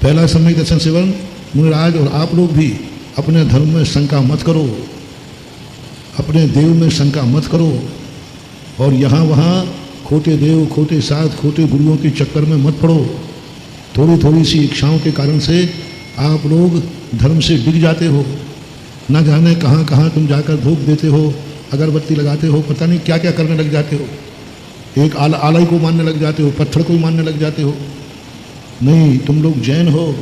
पहला सम्यक दर्शन सेवन, मुनिराज और आप लोग भी अपने धर्म में शंका मत करो, अपने देव में शंका मत करो, और यहाँ वहाँ खोटे देव, खोटे साध, खोटे गुरुओं के चक्कर में मत पड़ो। थोड़ी थोड़ी सी इच्छाओं के कारण से आप लोग धर्म से डिग जाते हो। न जाने कहाँ कहाँ तुम जाकर धूप देते हो, अगरबत्ती लगाते हो, पता नहीं क्या क्या करने लग जाते हो। एक आलय को मानने लग जाते हो, पत्थर को ही मानने लग जाते हो। नहीं, तुम लोग जैन हो,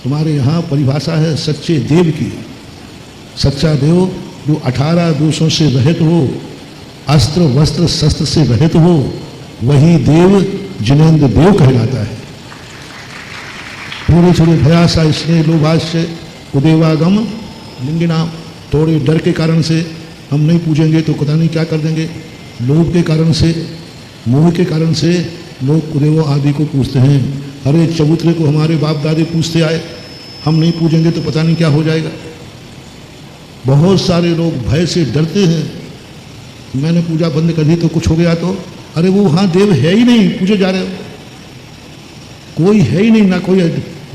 तुम्हारे यहाँ परिभाषा है सच्चे देव की। सच्चा देव जो 18 दोषों से रहित हो, अस्त्र वस्त्र शस्त्र से रहित हो, वही देव जिनेन्द्र देव कहलाता है। थोड़े थोड़े भयासा स्नेह लोभाश्य उदेवागम लिंगिना, थोड़े डर के कारण से हम नहीं पूजेंगे तो पता नहीं क्या कर देंगे। लोभ के कारण से, मोह के कारण से लोग कुदेवों आदि को पूजते हैं। अरे चबूतरे को हमारे बाप दादे पूजते आए, हम नहीं पूजेंगे तो पता नहीं क्या हो जाएगा। बहुत सारे लोग भय से डरते हैं, मैंने पूजा बंद कर दी तो कुछ हो गया तो। अरे वो वहाँ देव है ही नहीं, पूजे जा रहे हो, कोई है ही नहीं, ना कोई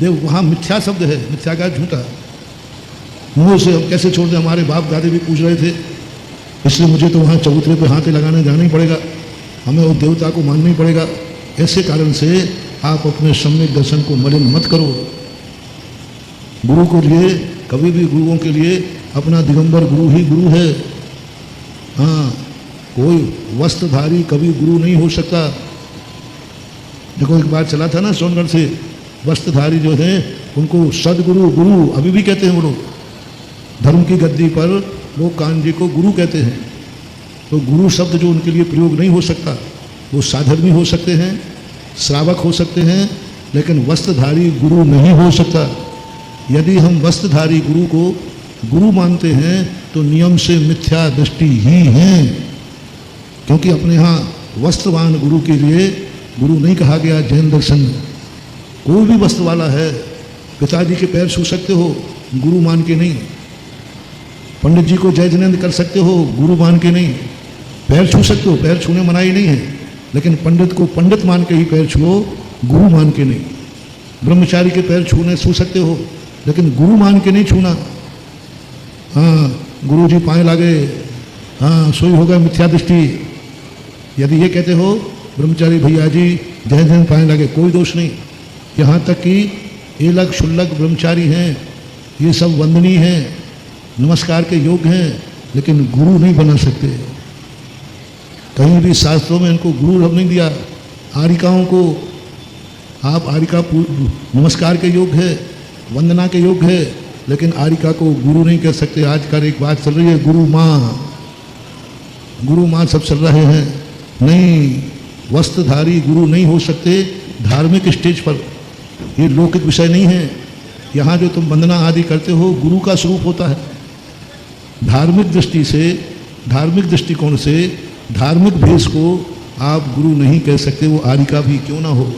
देव वहाँ। मिथ्या शब्द है, मिथ्या का झूठा। मुँह से हम कैसे छोड़ दें, हमारे बाप दादे भी पूछ रहे थे, इसलिए मुझे तो वहाँ चबूतरे पे हाथ लगाने जाना ही पड़ेगा, हमें उस देवता को मानना ही पड़ेगा। ऐसे कारण से आप अपने सम्यक दर्शन को मलिन मत करो। गुरु के लिए, कभी भी गुरुओं के लिए अपना दिगंबर गुरु ही गुरु है। हाँ, कोई वस्त्रधारी कभी गुरु नहीं हो सकता। देखो एक बार चला था ना सोनगढ़ से, वस्त्रधारी जो है उनको सदगुरु गुरु अभी भी कहते हैं। वो लोग धर्म की गद्दी पर लोग कान जी को गुरु कहते हैं। तो गुरु शब्द जो उनके लिए प्रयोग नहीं हो सकता, वो साधर्मी हो सकते हैं, श्रावक हो सकते हैं, लेकिन वस्त्रधारी गुरु नहीं हो सकता। यदि हम वस्त्रधारी गुरु को गुरु मानते हैं तो नियम से मिथ्या दृष्टि ही है, क्योंकि अपने यहाँ वस्त्रवान गुरु के लिए गुरु नहीं कहा गया। जैन दर्शन में कोई भी वस्त्र वाला है, पिताजी के पैर छू सकते हो, गुरु मान के नहीं। पंडित जी को जय जिनेन्द्र कर सकते हो, गुरु मान के नहीं। पैर छू सकते हो, पैर छूने मनाही नहीं है, लेकिन पंडित को पंडित मान के ही पैर छुओ, गुरु मान के नहीं। ब्रह्मचारी के पैर छू सकते हो, लेकिन गुरु मान के नहीं छूना। हाँ, गुरु जी पाए लागे, हाँ सोई होगा मिथ्या दृष्टि। यदि ये कहते हो ब्रह्मचारी भैया जी जय जैन पाए लागे, कोई दोष नहीं। यहाँ तक कि एलग शुल्लक ब्रह्मचारी हैं, ये सब वंदनीय हैं, नमस्कार के योग्य हैं, लेकिन गुरु नहीं बना सकते। कहीं भी शास्त्रों में इनको गुरु रब नहीं दिया। आरिकाओं को आप आरिका नमस्कार के योग्य है, वंदना के योग्य है, लेकिन आरिका को गुरु नहीं कह सकते। आजकल एक बात चल रही है, गुरु माँ सब चल रहे हैं। नहीं, वस्त्रधारी गुरु नहीं हो सकते धार्मिक स्टेज पर। ये लौकिक विषय नहीं है। यहाँ जो तुम वंदना आदि करते हो, गुरु का स्वरूप होता है। धार्मिक दृष्टि से, धार्मिक दृष्टिकोण से, धार्मिक भेष को आप गुरु नहीं कह सकते, वो आरिका भी क्यों ना हो।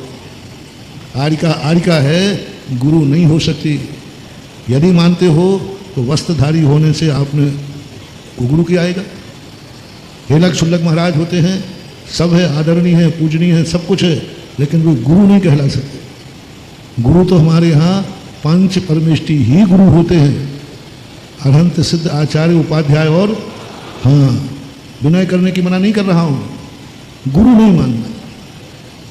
आरिका है, गुरु नहीं हो सकती। यदि मानते हो तो वस्त्रधारी होने से आपने गुरु किया आएगा। हेलक शुल्लक महाराज होते हैं, सब है, आदरणीय है, पूजनीय है, सब कुछ है, लेकिन वे गुरु नहीं कहला सकते। गुरु तो हमारे यहाँ पंच परमेष्टि ही गुरु होते हैं। अरहंत सिद्ध आचार्य उपाध्याय और हाँ, विनय करने की मना नहीं कर रहा हूँ, गुरु नहीं मानना।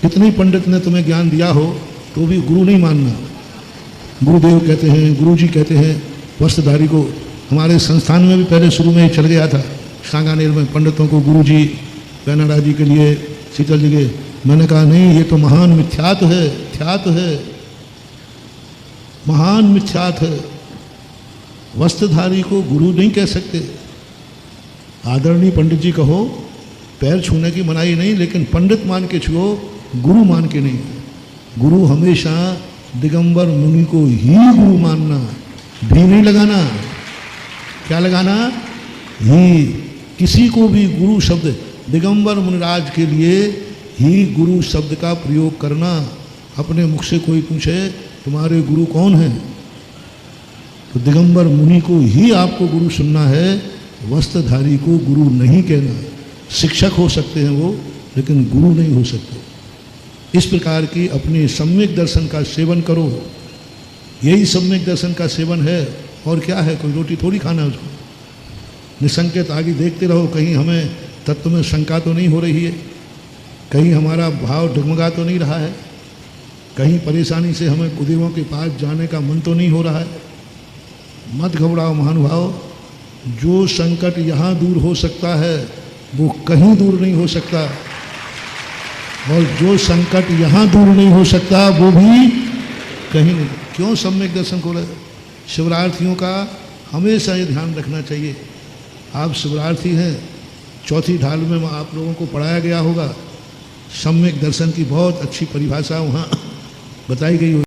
कितने पंडित ने तुम्हें ज्ञान दिया हो तो भी गुरु नहीं मानना। गुरुदेव कहते हैं, गुरुजी कहते हैं वस्त्रधारी को। हमारे संस्थान में भी पहले शुरू में ही चल गया था, सांगानेर में पंडितों को गुरुजी, पैनाडा जी के लिए, शीतल जी के। मैंने कहा नहीं, ये तो महान मिथ्यात्व है, ख्यात है, महान मिथ्यात्व है। वस्त्रधारी को गुरु नहीं कह सकते। आदरणीय पंडित जी कहो, पैर छूने की मनाही नहीं, लेकिन पंडित मान के छुओ, गुरु मान के नहीं। गुरु हमेशा दिगंबर मुनि को ही गुरु मानना, भी नहीं लगाना। क्या लगाना? ही। किसी को भी गुरु शब्द, दिगंबर मुनिराज के लिए ही गुरु शब्द का प्रयोग करना। अपने मुख से कोई पूछे तुम्हारे गुरु कौन हैं, तो दिगंबर मुनि को ही आपको गुरु सुनना है, वस्त्रधारी को गुरु नहीं कहना। शिक्षक हो सकते हैं वो, लेकिन गुरु नहीं हो सकते। इस प्रकार की अपने सम्यक दर्शन का सेवन करो। यही सम्यक दर्शन का सेवन है। और क्या है, कोई रोटी थोड़ी खाना है उसको। निसंकेत आगे देखते रहो, कहीं हमें तत्व में शंका तो नहीं हो रही है, कहीं हमारा भाव डगमगा तो नहीं रहा है, कहीं परेशानी से हमें कुदेवों के पास जाने का मन तो नहीं हो रहा है। मत घबराओ महानुभाव, जो संकट यहाँ दूर हो सकता है वो कहीं दूर नहीं हो सकता, और जो संकट यहाँ दूर नहीं हो सकता वो भी कहीं नहीं। क्यों सम्यक दर्शन को शिवरार्थियों का हमेशा ये ध्यान रखना चाहिए। आप शिवरार्थी हैं, चौथी ढाल में आप लोगों को पढ़ाया गया होगा, सम्यक दर्शन की बहुत अच्छी परिभाषा वहाँ बताई गई।